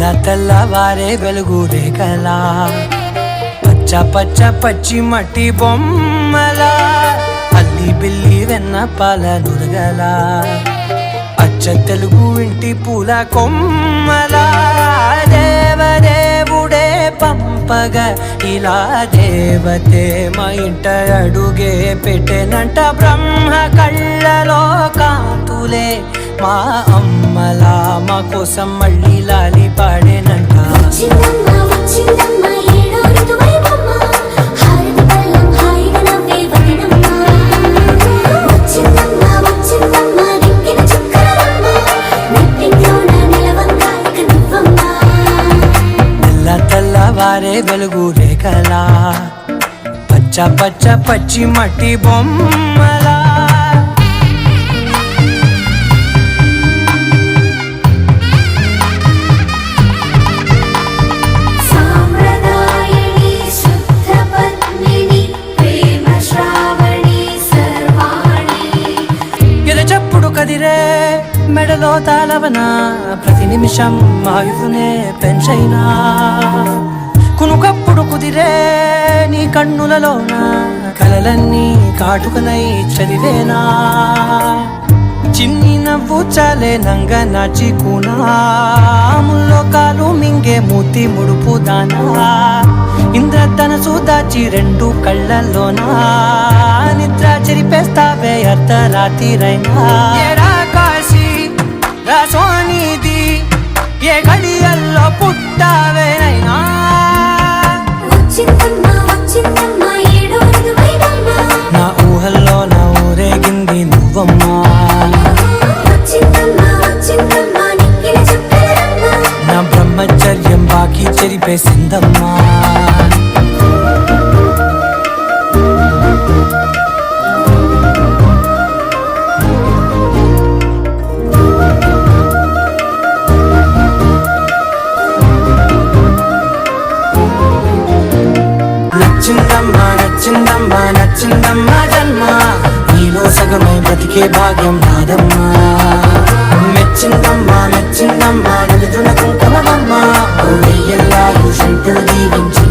తెల్లవారే వెలుగు రేఖలా పచ్చ పచ్చ పచ్చి మట్టి బొమ్మలా అల్లి బిల్లి వెన్న పాల నురగలా అచ్చ తెలుగు ఇంటి పూల కొమ్మలా దేవదేవుడే పంపగా ఇలా దేవతే మా ఇంట అడుగే పెట్టెనంట బ్రహ్మ కళ్ళలో కాంతులే మా అమ్మలా మా కోసం మళ్ళీ లాలి పాడేనంట తెల్లవారే వెలుగు రేఖలా పచ్చ పచ్చ పచ్చి మట్టి బొమ్మలా కదిరే మెడలో తాళవన ప్రతి నిమిషం ఆయువునే పెంచైనా కునుకప్పుడు కుదిరే నీ కన్నులలోన కలలన్నీ కాటుకనై చదివేనా చిన్ని నవ్వు చాలే నంగ నాచి కూనాముల్లో కాలు మింగే మూతి ముడుపు దానా ఇంద్రధనసు దాచి రెండు కళ్ళల్లోనా నిద్ర చెరిపేస్తావే అర్ధరాత్రిరైనా కాశీ రాసోనిది ఏ గడియల్లో పుట్టావేనైనా నా ఊహల్లో నా ఊరేగింది నువ్వమ్మా నా బ్రహ్మచర్యం బాకీ చెరిపేసిందమ్మా నచ్చిందమ్మా నచ్చిందమ్మా జన్మ నీలో సగమై బ్రతికే భాగ్యం నాదమ్మా మెచ్చిందమ్మా మెచ్చిందమ్మా నలుదున కుంకుమమ్మా వెయ్యల్లా శంకులు దీవించి